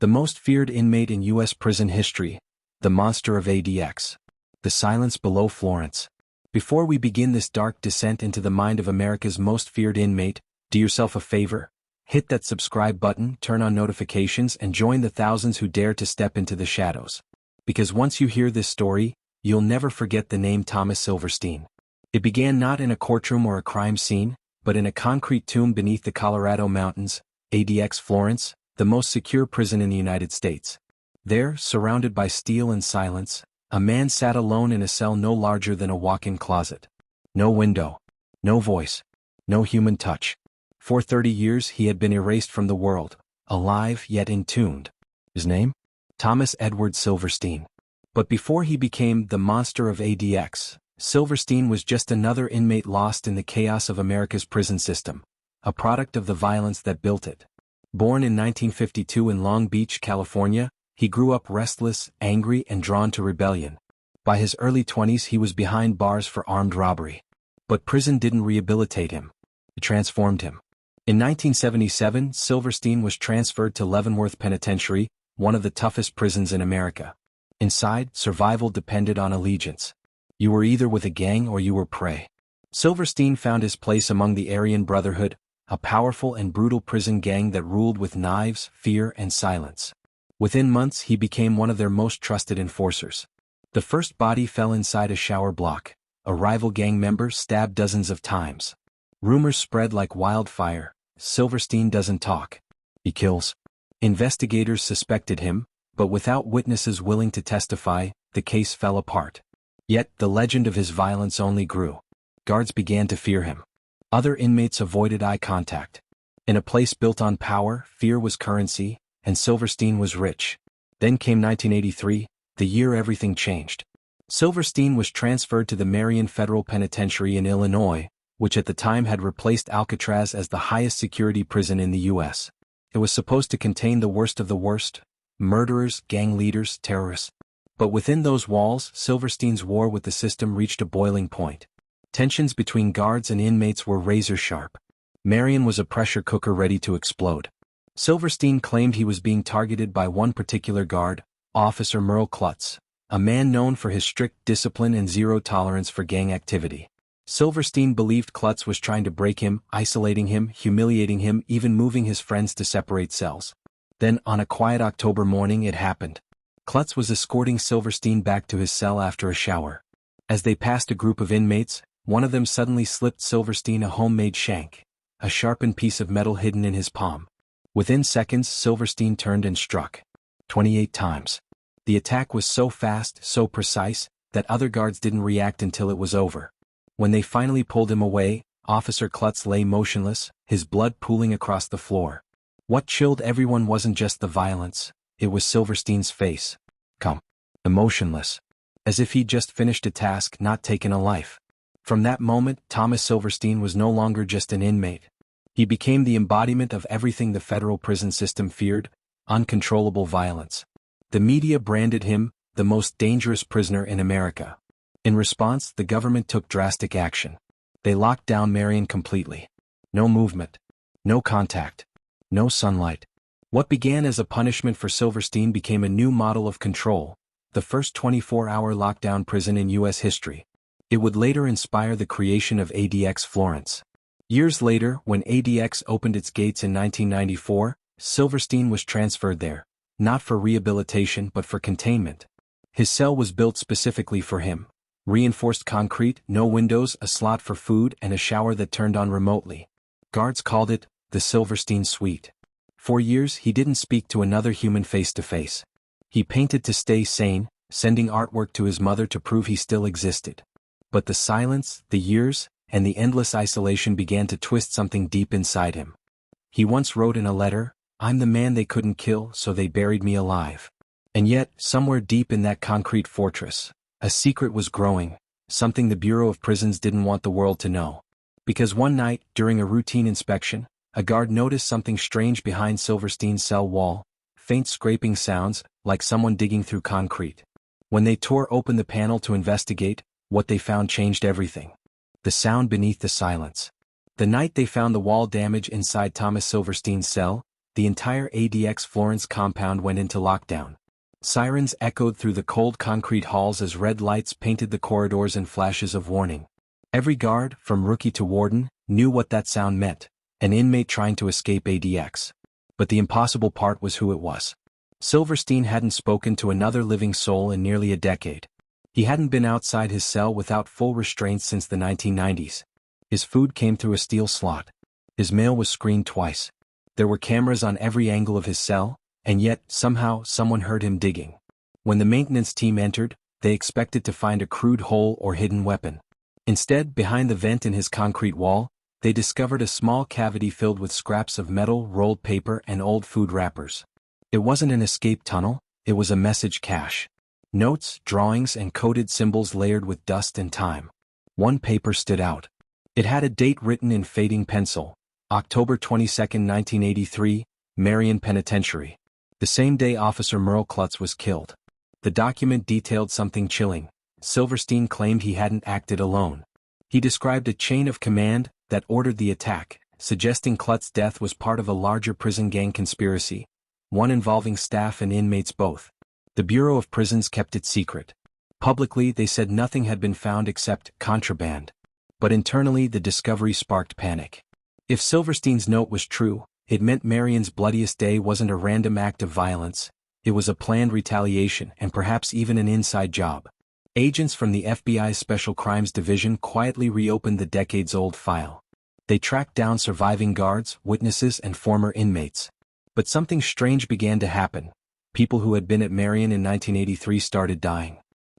The most feared inmate in U.S. prison history, the monster of ADX. The silence below Florence. Before we begin this dark descent into the mind of America's most feared inmate, do yourself a favor. Hit that subscribe button, turn on notifications, and join the thousands who dare to step into the shadows. Because once you hear this story, you'll never forget the name Thomas Silverstein. It began not in a courtroom or a crime scene, but in a concrete tomb beneath the Colorado mountains, ADX Florence, the most secure prison in the United States. There, surrounded by steel and silence, a man sat alone in a cell no larger than a walk-in closet. No window. No voice. No human touch. For 30 years he had been erased from the world, alive yet entombed. His name? Thomas Edward Silverstein. But before he became the monster of ADX, Silverstein was just another inmate lost in the chaos of America's prison system, a product of the violence that built it. Born in 1952 in Long Beach, California, he grew up restless, angry, and drawn to rebellion. By his early 20s he was behind bars for armed robbery. But prison didn't rehabilitate him. It transformed him. In 1977, Silverstein was transferred to Leavenworth Penitentiary, one of the toughest prisons in America. Inside, survival depended on allegiance. You were either with a gang or you were prey. Silverstein found his place among the Aryan Brotherhood, a powerful and brutal prison gang that ruled with knives, fear, and silence. Within months he became one of their most trusted enforcers. The first body fell inside a shower block. A rival gang member stabbed dozens of times. Rumors spread like wildfire. Silverstein doesn't talk. He kills. Investigators suspected him, but without witnesses willing to testify, the case fell apart. Yet, the legend of his violence only grew. Guards began to fear him. Other inmates avoided eye contact. In a place built on power, fear was currency, and Silverstein was rich. Then came 1983, the year everything changed. Silverstein was transferred to the Marion Federal Penitentiary in Illinois, which at the time had replaced Alcatraz as the highest security prison in the U.S. It was supposed to contain the worst of the worst, murderers, gang leaders, terrorists. But within those walls, Silverstein's war with the system reached a boiling point. Tensions between guards and inmates were razor-sharp. Marion was a pressure cooker ready to explode. Silverstein claimed he was being targeted by one particular guard, Officer Merle Klutz, a man known for his strict discipline and zero tolerance for gang activity. Silverstein believed Klutz was trying to break him, isolating him, humiliating him, even moving his friends to separate cells. Then, on a quiet October morning, it happened. Klutz was escorting Silverstein back to his cell after a shower. As they passed a group of inmates, one of them suddenly slipped Silverstein a homemade shank, a sharpened piece of metal hidden in his palm. Within seconds, Silverstein turned and struck. 28 times. The attack was so fast, so precise, that other guards didn't react until it was over. When they finally pulled him away, Officer Klutz lay motionless, his blood pooling across the floor. What chilled everyone wasn't just the violence, it was Silverstein's face. Calm. Emotionless. As if he'd just finished a task, not taken a life. From that moment, Thomas Silverstein was no longer just an inmate. He became the embodiment of everything the federal prison system feared: uncontrollable violence. The media branded him the most dangerous prisoner in America. In response, the government took drastic action. They locked down Marion completely. No movement. No contact. No sunlight. What began as a punishment for Silverstein became a new model of control, the first 24-hour lockdown prison in U.S. history. It would later inspire the creation of ADX Florence. Years later, when ADX opened its gates in 1994, Silverstein was transferred there, not for rehabilitation but for containment. His cell was built specifically for him. Reinforced concrete, no windows, a slot for food, and a shower that turned on remotely. Guards called it the Silverstein Suite. For years he didn't speak to another human face to face. He painted to stay sane, sending artwork to his mother to prove he still existed. But the silence, the years, and the endless isolation began to twist something deep inside him. He once wrote in a letter, "I'm the man they couldn't kill, so they buried me alive." And yet, somewhere deep in that concrete fortress, a secret was growing, something the Bureau of Prisons didn't want the world to know. Because one night, during a routine inspection, a guard noticed something strange behind Silverstein's cell wall, faint scraping sounds, like someone digging through concrete. When they tore open the panel to investigate, what they found changed everything. The sound beneath the silence. The night they found the wall damage inside Thomas Silverstein's cell, the entire ADX Florence compound went into lockdown. Sirens echoed through the cold concrete halls as red lights painted the corridors in flashes of warning. Every guard, from rookie to warden, knew what that sound meant: an inmate trying to escape ADX. But the impossible part was who it was. Silverstein hadn't spoken to another living soul in nearly a decade. He hadn't been outside his cell without full restraints since the 1990s. His food came through a steel slot. His mail was screened twice. There were cameras on every angle of his cell, and yet, somehow, someone heard him digging. When the maintenance team entered, they expected to find a crude hole or hidden weapon. Instead, behind the vent in his concrete wall, they discovered a small cavity filled with scraps of metal, rolled paper, and old food wrappers. It wasn't an escape tunnel, it was a message cache. Notes, drawings, and coded symbols layered with dust and time. One paper stood out. It had a date written in fading pencil: October 22, 1983, Marion Penitentiary. The same day Officer Merle Klutz was killed. The document detailed something chilling. Silverstein claimed he hadn't acted alone. He described a chain of command that ordered the attack, suggesting Klutz's death was part of a larger prison gang conspiracy, one involving staff and inmates both. The Bureau of Prisons kept it secret. Publicly, they said nothing had been found except contraband. But internally, the discovery sparked panic. If Silverstein's note was true, it meant Marion's bloodiest day wasn't a random act of violence. It was a planned retaliation and perhaps even an inside job. Agents from the FBI's Special Crimes Division quietly reopened the decades-old file. They tracked down surviving guards, witnesses, and former inmates. But something strange began to happen. People who had been at Marion in 1983 started dying.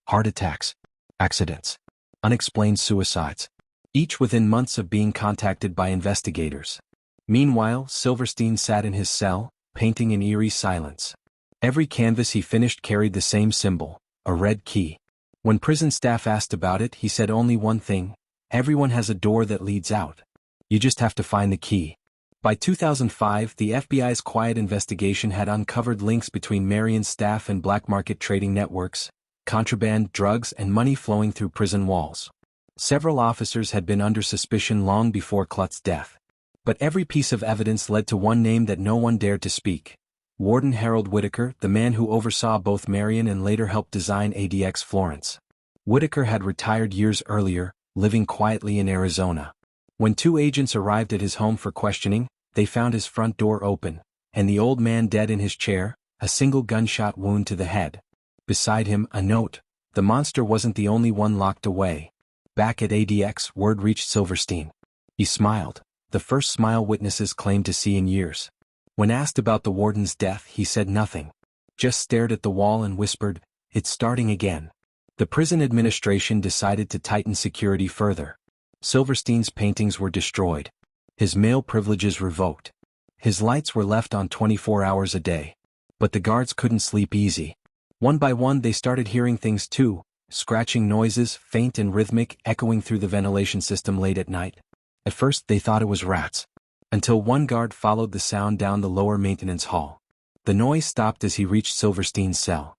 Heart attacks, accidents, unexplained suicides. Each within months of being contacted by investigators. Meanwhile, Silverstein sat in his cell, painting in eerie silence. Every canvas he finished carried the same symbol: a red key. When prison staff asked about it, he said only one thing: everyone has a door that leads out. You just have to find the key. By 2005, the FBI's quiet investigation had uncovered links between Marion's staff and black market trading networks, contraband, drugs, and money flowing through prison walls. Several officers had been under suspicion long before Klutz's death. But every piece of evidence led to one name that no one dared to speak: Warden Harold Whitaker, the man who oversaw both Marion and later helped design ADX Florence. Whitaker had retired years earlier, living quietly in Arizona. When two agents arrived at his home for questioning, they found his front door open, and the old man dead in his chair, a single gunshot wound to the head. Beside him, a note: the monster wasn't the only one locked away. Back at ADX, word reached Silverstein. He smiled, the first smile witnesses claimed to see in years. When asked about the warden's death, he said nothing. Just stared at the wall and whispered, "It's starting again." The prison administration decided to tighten security further. Silverstein's paintings were destroyed. His mail privileges revoked. His lights were left on 24 hours a day. But the guards couldn't sleep easy. One by one they started hearing things too: scratching noises, faint and rhythmic, echoing through the ventilation system late at night. At first they thought it was rats. Until one guard followed the sound down the lower maintenance hall. The noise stopped as he reached Silverstein's cell.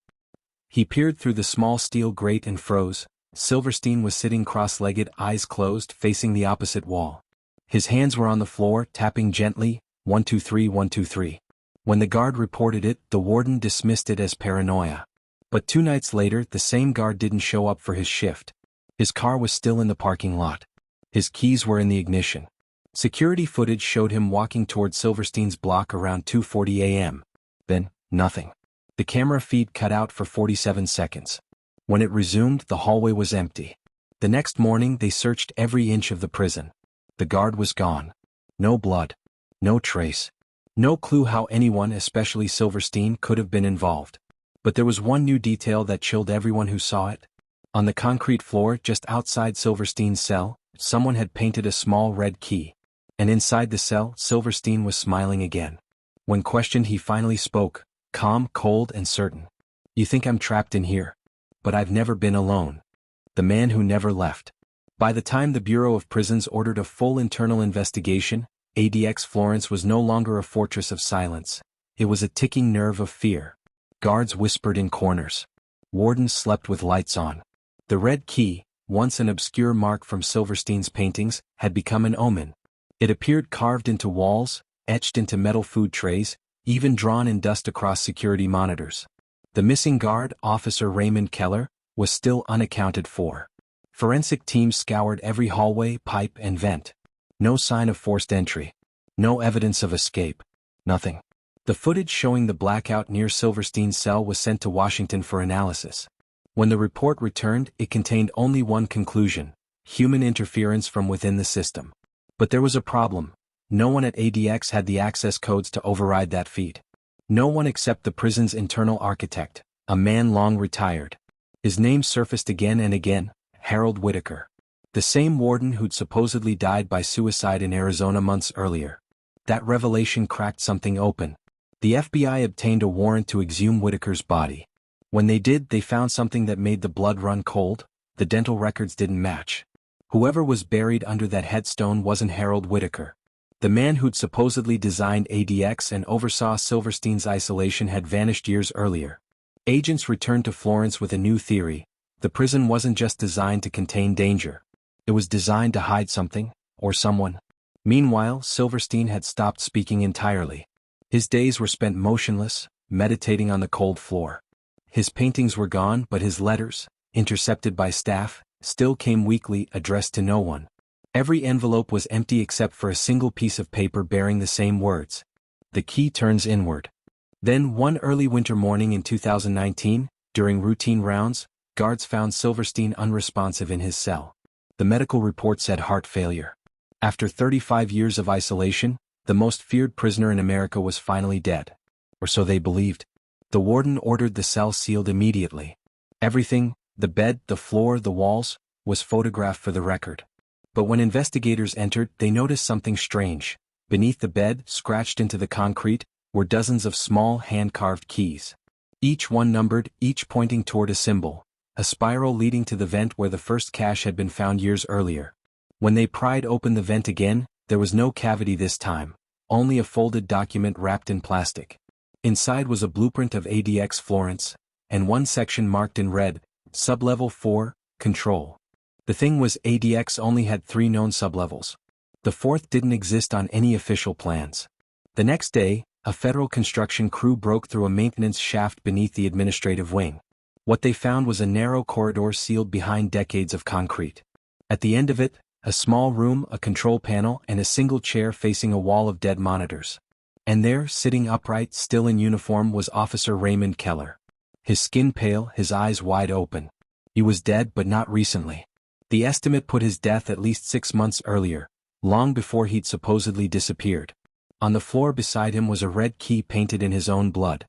He peered through the small steel grate and froze. Silverstein was sitting cross-legged, eyes closed, facing the opposite wall. His hands were on the floor, tapping gently, 123 123. When the guard reported it, the warden dismissed it as paranoia. But 2 nights later, the same guard didn't show up for his shift. His car was still in the parking lot. His keys were in the ignition. Security footage showed him walking toward Silverstein's block around 2:40 a.m. Then, nothing. The camera feed cut out for 47 seconds. When it resumed, the hallway was empty. The next morning, they searched every inch of the prison. The guard was gone. No blood. No trace. No clue how anyone, especially Silverstein, could have been involved. But there was one new detail that chilled everyone who saw it. On the concrete floor just outside Silverstein's cell, someone had painted a small red key. And inside the cell, Silverstein was smiling again. When questioned, he finally spoke, calm, cold, and certain. "You think I'm trapped in here. But I've never been alone. The man who never left." By the time the Bureau of Prisons ordered a full internal investigation, ADX Florence was no longer a fortress of silence. It was a ticking nerve of fear. Guards whispered in corners. Wardens slept with lights on. The red key, once an obscure mark from Silverstein's paintings, had become an omen. It appeared carved into walls, etched into metal food trays, even drawn in dust across security monitors. The missing guard, Officer Raymond Keller, was still unaccounted for. Forensic teams scoured every hallway, pipe, and vent. No sign of forced entry. No evidence of escape. Nothing. The footage showing the blackout near Silverstein's cell was sent to Washington for analysis. When the report returned, it contained only one conclusion: human interference from within the system. But there was a problem. No one at ADX had the access codes to override that feed. No one except the prison's internal architect, a man long retired. His name surfaced again and again: Harold Whitaker. The same warden who'd supposedly died by suicide in Arizona months earlier. That revelation cracked something open. The FBI obtained a warrant to exhume Whitaker's body. When they did, they found something that made the blood run cold. The dental records didn't match. Whoever was buried under that headstone wasn't Harold Whitaker. The man who'd supposedly designed ADX and oversaw Silverstein's isolation had vanished years earlier. Agents returned to Florence with a new theory. The prison wasn't just designed to contain danger. It was designed to hide something, or someone. Meanwhile, Silverstein had stopped speaking entirely. His days were spent motionless, meditating on the cold floor. His paintings were gone, but his letters, intercepted by staff, still came weekly, addressed to no one. Every envelope was empty except for a single piece of paper bearing the same words: "The key turns inward." Then, one early winter morning in 2019, during routine rounds, guards found Silverstein unresponsive in his cell. The medical report said heart failure. After 35 years of isolation, the most feared prisoner in America was finally dead. Or so they believed. The warden ordered the cell sealed immediately. Everything, the bed, the floor, the walls, was photographed for the record. But when investigators entered, they noticed something strange. Beneath the bed, scratched into the concrete, were dozens of small hand-carved keys. Each one numbered, each pointing toward a symbol, a spiral leading to the vent where the first cache had been found years earlier. When they pried open the vent again, there was no cavity this time, only a folded document wrapped in plastic. Inside was a blueprint of ADX Florence, and one section marked in red: Sublevel 4, Control. The thing was, ADX only had 3 known sublevels. The fourth didn't exist on any official plans. The next day, a federal construction crew broke through a maintenance shaft beneath the administrative wing. What they found was a narrow corridor sealed behind decades of concrete. At the end of it, a small room, a control panel, and a single chair facing a wall of dead monitors. And there, sitting upright, still in uniform, was Officer Raymond Keller. His skin pale, his eyes wide open. He was dead, but not recently. The estimate put his death at least 6 months earlier, long before he'd supposedly disappeared. On the floor beside him was a red key painted in his own blood.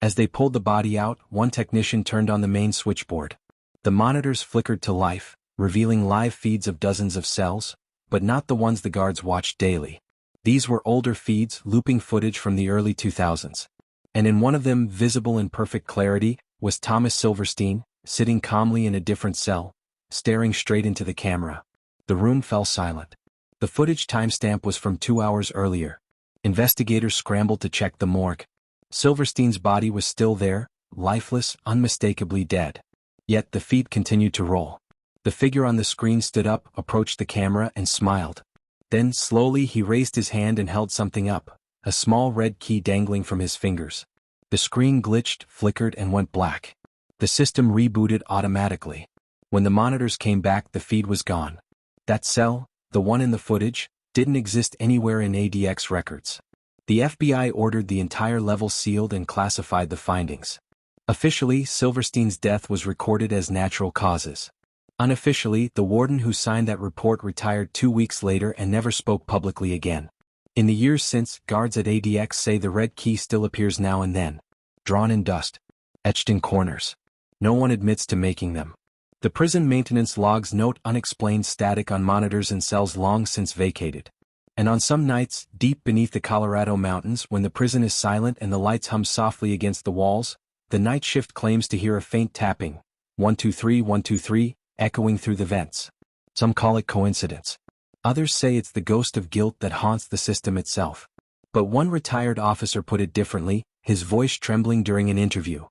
As they pulled the body out, one technician turned on the main switchboard. The monitors flickered to life, revealing live feeds of dozens of cells, but not the ones the guards watched daily. These were older feeds, looping footage from the early 2000s. And in one of them, visible in perfect clarity, was Thomas Silverstein, sitting calmly in a different cell, staring straight into the camera. The room fell silent. The footage timestamp was from 2 hours earlier. Investigators scrambled to check the morgue. Silverstein's body was still there, lifeless, unmistakably dead. Yet the feed continued to roll. The figure on the screen stood up, approached the camera, and smiled. Then, slowly, he raised his hand and held something up, a small red key dangling from his fingers. The screen glitched, flickered, and went black. The system rebooted automatically. When the monitors came back, the feed was gone. That cell, the one in the footage, didn't exist anywhere in ADX records. The FBI ordered the entire level sealed and classified the findings. Officially, Silverstein's death was recorded as natural causes. Unofficially, the warden who signed that report retired 2 weeks later and never spoke publicly again. In the years since, guards at ADX say the red key still appears now and then. Drawn in dust. Etched in corners. No one admits to making them. The prison maintenance logs note unexplained static on monitors in cells long since vacated. And on some nights, deep beneath the Colorado mountains, when the prison is silent and the lights hum softly against the walls, the night shift claims to hear a faint tapping, 123 123, echoing through the vents. Some call it coincidence. Others say it's the ghost of guilt that haunts the system itself. But one retired officer put it differently, his voice trembling during an interview.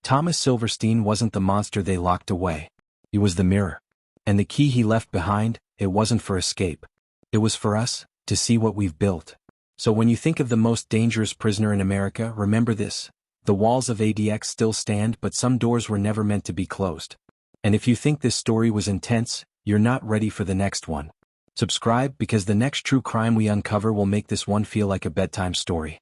Thomas Silverstein wasn't the monster they locked away. He was the mirror. And the key he left behind, it wasn't for escape. It was for us, to see what we've built. So when you think of the most dangerous prisoner in America, remember this. The walls of ADX still stand, but some doors were never meant to be closed. And if you think this story was intense, you're not ready for the next one. Subscribe because the next true crime we uncover will make this one feel like a bedtime story.